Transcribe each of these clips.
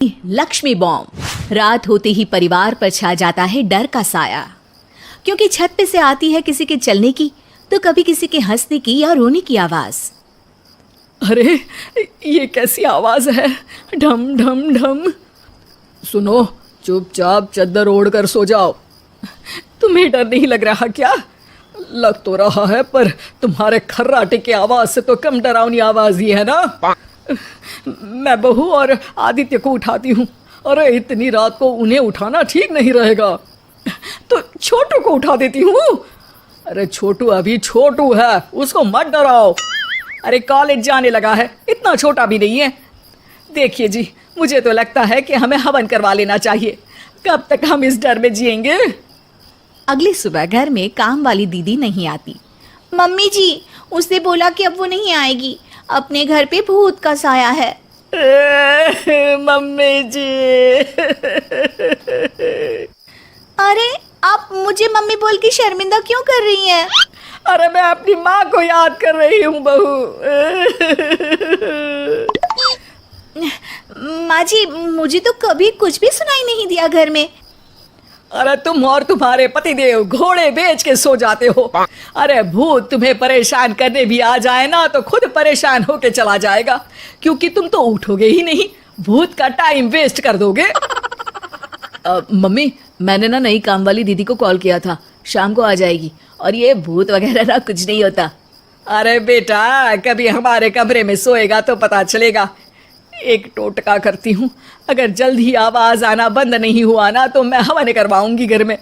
Lakshmi bomb. रात होते ही परिवार पर छा जाता है डर का साया, क्योंकि छत पे से आती है किसी के चलने की तो कभी किसी के हंसने की या रोने की आवाज। अरे ये कैसी आवाज है? ढम ढम ढम। सुनो, चुपचाप चद्दर ओढ़ कर सो जाओ। तुम्हें डर नहीं लग रहा क्या? लग तो रहा है, पर तुम्हारे खर्राटे की आवाज से तो कम डरावनी आवाज ही है ना। मैं बहू और आदित्य को उठाती हूँ। अरे इतनी रात को उन्हें उठाना ठीक नहीं रहेगा, तो छोटू को उठा देती हूँ। अरे छोटू अभी छोटू है, उसको मत डराओ। अरे कॉलेज जाने लगा है, इतना छोटा भी नहीं है। देखिए जी, मुझे तो लगता है कि हमें हवन करवा लेना चाहिए। कब तक हम इस डर में जिएंगे? अगली सुबह घर में काम वाली दीदी नहीं आती। मम्मी जी, उसने बोला कि अब वो नहीं आएगी, अपने घर पे भूत का साया है। मम्मी जी। अरे आप मुझे मम्मी बोल के शर्मिंदा क्यों कर रही हैं? अरे मैं अपनी माँ को याद कर रही हूँ बहू। माँ जी, मुझे तो कभी कुछ भी सुनाई नहीं दिया घर में। अरे तुम और तुम्हारे पतिदेव घोड़े बेच के सो जाते हो। अरे भूत तुम्हें परेशान करने भी आ जाए ना तो खुद परेशान होके चला जाएगा, क्योंकि तुम तो उठोगे ही नहीं, भूत का टाइम वेस्ट कर दोगे। मम्मी, मैंने ना नई काम वाली दीदी को कॉल किया था, शाम को आ जाएगी, और ये भूत वगैरह ना कुछ नहीं होता। अरे बेटा, कभी हमारे कमरे में सोएगा तो पता चलेगा। एक टोटका करती हूँ, अगर जल्द ही आवाज आना बंद नहीं हुआ ना तो मैं हवन करवाऊंगी घर में।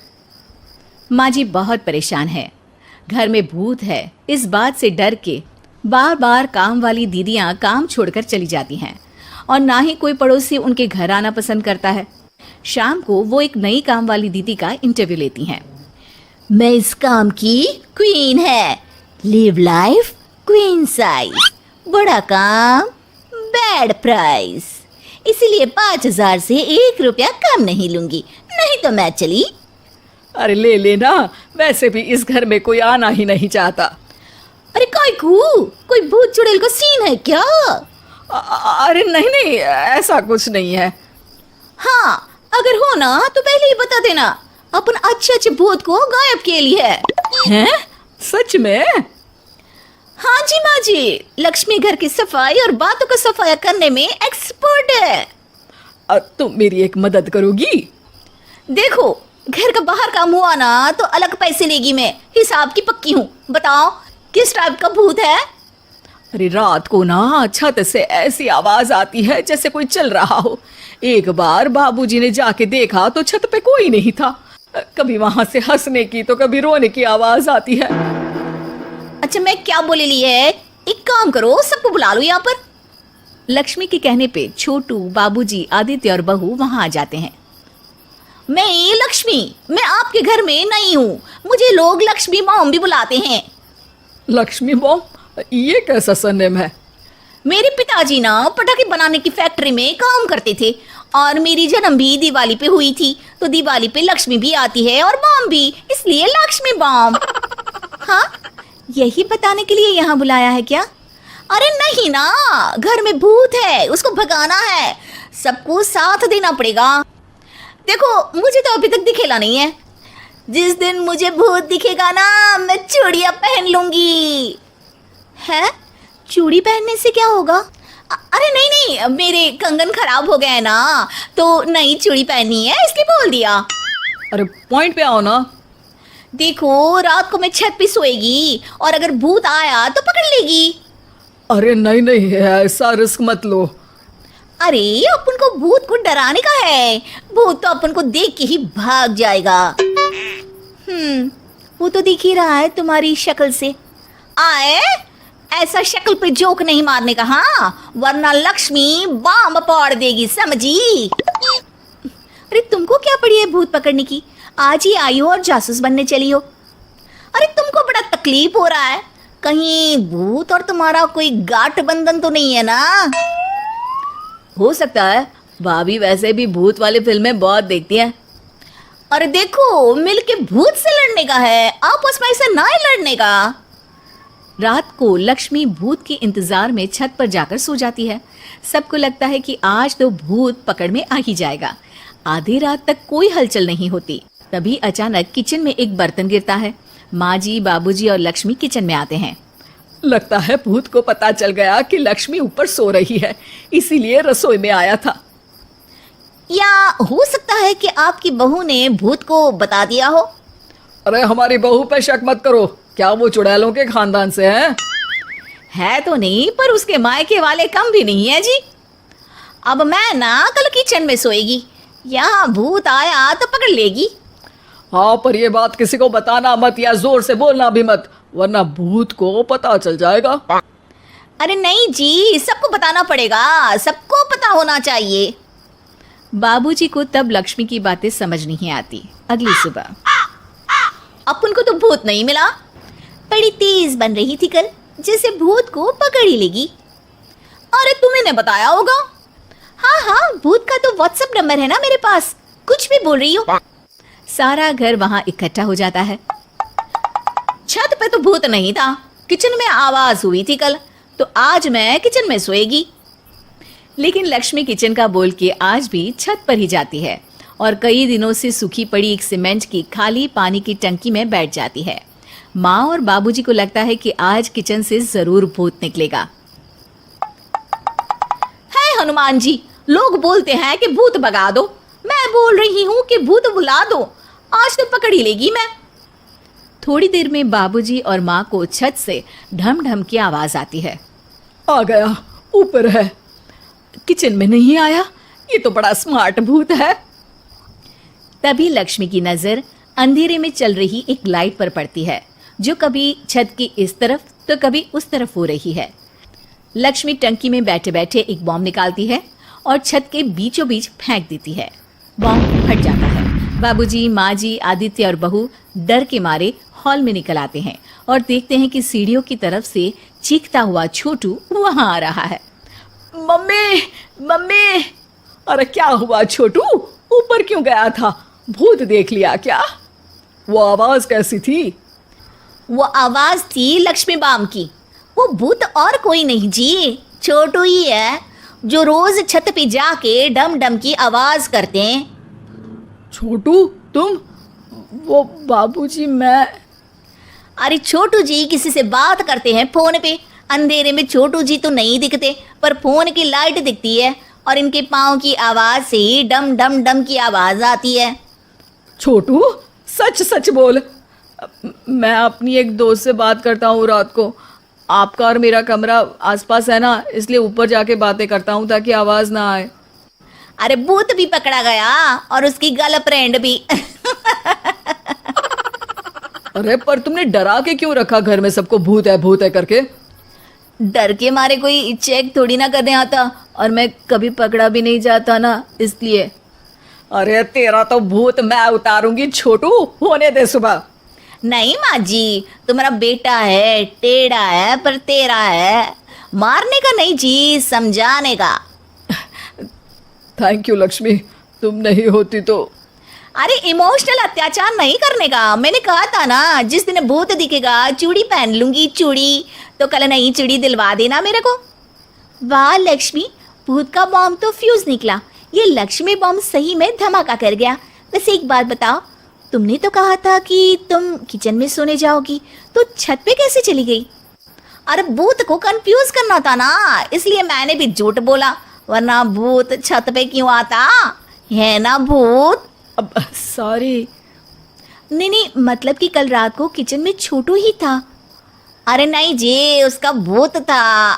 माँ जी बहुत परेशान है, घर में भूत है इस बात से डर के बार बार काम वाली दीदियाँ काम छोड़कर चली जाती हैं, और ना ही कोई पड़ोसी उनके घर आना पसंद करता है। शाम को वो एक नई काम वाली दीदी का इंटरव्यू लेती हैं। मैं इस काम की क्वीन है, लिव लाइफ क्वीन साइज, बड़ा काम बैड प्राइस, इसीलिए 5,000 से 1 रुपया कम नहीं लूंगी, नहीं तो मैं चली। अरे ले लेना, वैसे भी इस घर में कोई आना ही नहीं चाहता। अरे कोई भूत चुड़ैल का सीन है क्या? अरे नहीं नहीं, ऐसा कुछ नहीं है। हाँ, अगर हो ना तो पहले ही बता देना, अपन अच्छे भूत को गायब किए लिए हैं? सच में? हाँ जी माँ जी, लक्ष्मी घर की सफाई और बातों का सफाया करने में एक्सपर्ट है। तुम मेरी एक मदद करोगी? देखो, घर का बाहर काम हुआ ना तो अलग पैसे लेगी, मैं हिसाब की पक्की हूँ। बताओ किस टाइप का भूत है? अरे रात को ना छत से ऐसी आवाज आती है जैसे कोई चल रहा हो। एक बार बाबूजी ने जाके देखा तो छत पे कोई नहीं था। कभी वहां से हंसने की तो कभी रोने की आवाज आती है। अच्छा, मैं क्या बोले ली है, एक काम करो, सबको बुला लो यहाँ पर। लक्ष्मी के कहने पे छोटू, बाबूजी, आदित्य और बहू वहां आ जाते हैं। मैं लक्ष्मी, मैं आपके घर में नहीं हूँ, मुझे लोग लक्ष्मी मॉम भी बुलाते हैं। लक्ष्मी मॉम? ये कैसा सरनेम है? मेरे पिताजी ना पटाखे बनाने की फैक्ट्री में काम करते थे, और मेरी जन्म भी दिवाली पे हुई थी, तो दिवाली पे लक्ष्मी भी आती है और बॉम्ब भी, इसलिए लक्ष्मी बॉम्ब। हाँ, यही बताने के लिए यहाँ बुलाया है क्या? अरे नहीं ना, घर में भूत है, उसको भगाना है, सबको साथ देना पड़ेगा। देखो, मुझे तो अभी तक दिखेला नहीं है, जिस दिन मुझे भूत दिखेगा ना मैं चूड़ियाँ पहन लूंगी। है? चूड़ी पहनने से क्या होगा? अरे नहीं नहीं, मेरे कंगन खराब हो गए हैं ना, तो नई चूड़ी पहननी है इसलिए बोल दिया। अरे पॉइंट पे आओ ना। देखो, रात को मैं छत पे सोएगी और अगर भूत आया तो पकड़ लेगी। अरे नहीं नहीं, ऐसा रिस्क मत लो। अरे अपन को भूत को डराने का है, भूत तो अपन को देख के ही भाग जाएगा। वो तो दिख ही रहा है तुम्हारी शक्ल से। आए, ऐसा शक्ल पे जोक नहीं मारने का, हाँ, वरना लक्ष्मी बॉम्ब फोड़ देगी, समझी? अरे तुमको क्या पड़ी है भूत पकड़ने की? आज ही आई हो और जासूस बनने चली हो। अरे तुमको बड़ा तकलीफ हो रहा है, कहीं भूत और तुम्हारा कोई गांठ बंधन तो नहीं है ना? हो सकता है, भाभी वैसे भी भूत वाली फिल्में बहुत देखती हैं। अरे देखो, मिलके भूत से लड़ने का है, आपस में ऐसे ना ही लड़ने का। रात को लक्ष्मी भूत के इंतजार में छत पर जाकर सो जाती है। सबको लगता है कि आज तो भूत पकड़ में आ ही जाएगा। आधी रात तक कोई हलचल नहीं होती। तभी अचानक किचन में एक बर्तन गिरता है। माँ जी, बाबूजी और लक्ष्मी किचन में आते हैं। लगता है भूत को पता चल गया कि लक्ष्मी ऊपर सो रही है, इसीलिए रसोई में आया था। या हो सकता है कि आपकी बहू ने भूत को बता दिया हो। अरे हमारी बहू पे शक मत करो, क्या वो चुड़ैलों के खानदान से है तो नहीं, पर उसके मायके वाले कम भी नहीं है जी। अब मैं ना कल किचन में सोएगी, यहाँ भूत आया तो पकड़ लेगी। हाँ, पर ये बात किसी को बताना मत या जोर से बोलना भी मत, वरना भूत को पता चल जाएगा। अरे नहीं जी, सबको बताना पड़ेगा, सबको पता होना चाहिए। बाबूजी को तब लक्ष्मी की बातें समझ नहीं आती। अगली सुबह अपन को तो भूत नहीं मिला। बड़ी तेज बन रही थी कल, जैसे भूत को पकड़ ही लेगी। अरे तुम्हें ने बताया होगा। हाँ हाँ, भूत का तो व्हाट्सएप नंबर है ना मेरे पास, कुछ भी बोल रही हो। सारा घर वहां इकट्ठा हो जाता है। छत पे तो भूत नहीं था, किचन में आवाज हुई थी कल, तो आज मैं किचन में सोएगी। लेकिन लक्ष्मी किचन का बोल के आज भी छत पर ही जाती है और कई दिनों से सूखी पड़ी एक सीमेंट की खाली पानी की टंकी में बैठ जाती है। माँ और बाबूजी को लगता है कि आज किचन से जरूर भूत निकलेगा। है हनुमान जी, लोग बोलते हैं कि भूत भगा दो, मैं बोल रही हूँ कि भूत बुला दो, आज तो पकड़ ही लेगी मैं। थोड़ी देर में बाबूजी और माँ को छत से ढम ढम की आवाज आती है। आ गया, ऊपर है, किचन में नहीं आया, ये तो बड़ा स्मार्ट भूत है। तभी लक्ष्मी की नजर अंधेरे में चल रही एक लाइट पर पड़ती है, जो कभी छत की इस तरफ तो कभी उस तरफ हो रही है। लक्ष्मी टंकी में बैठे बैठे एक बॉम्ब निकालती है और छत के बीचों बीच फेंक देती है। बॉम्ब फट जाता है। बाबूजी, माँ जी, आदित्य और बहू डर के मारे हॉल में निकल आते हैं और देखते हैं कि सीढ़ियों की तरफ से चीखता हुआ छोटू वहां आ रहा है। मम्मी, मम्मी, अरे क्या हुआ छोटू, ऊपर क्यों गया था, भूत देख लिया क्या? वो आवाज कैसी थी? वो आवाज थी लक्ष्मी बाम की। वो भूत और कोई नहीं जी, छोटू ही है, जो रोज छत पे जाके डम डम की आवाज करते हैं। छोटू तुम? वो बाबूजी मैं। अरे छोटू जी किसी से बात करते हैं फोन पे। अंधेरे में छोटू जी तो नहीं दिखते, पर फोन की लाइट दिखती है और इनके पाँव की आवाज से ही डम डम डम की आवाज आती है। छोटू सच सच बोल। मैं अपनी एक दोस्त से बात करता हूँ रात को, आपका और मेरा कमरा आसपास है ना, इसलिए ऊपर जाके बातें करता हूँ ताकि आवाज ना आए। अरे भूत भी पकड़ा गया और उसकी गर्लफ्रेंड भी। अरे पर तुमने डरा के क्यों रखा घर में सबको भूत है करके? डर के मारे कोई चेक थोड़ी ना करने आता, और मैं कभी पकड़ा भी नहीं जाता ना, इसलिए। अरे तेरा तो भूत मैं उतारूंगी छोटू, होने दे सुबह। नहीं माँ जी, तुम्हारा बेटा है, टेढ़ा है पर तेरा है, मारने का नहीं जी, समझाने का। थैंक यू लक्ष्मी, तुम नहीं होती तो। अरे इमोशनल अत्याचार नहीं करने का, मैंने कहा था ना, जिस दिन भूत दिखेगा चूड़ी पहन लूंगी, चूड़ी तो कल नई चूड़ी दिलवा देना मेरे को। वाह लक्ष्मी, भूत का बॉम्ब तो फ्यूज निकला, ये लक्ष्मी बॉम्ब सही में धमाका कर गया। वैसे एक बात बताओ, तुमने तो कहा था कि तुम किचन में सोने जाओगी, तो छत पे कैसे चली गई? अरे भूत को कंफ्यूज करना था ना, इसलिए मैंने भी झूठ बोला, वरना भूत छत पे क्यों आता है ना भूत। अब सॉरी। नहीं, मतलब कि कल रात को किचन में छोटू ही था। अरे नहीं जी, उसका भूत था।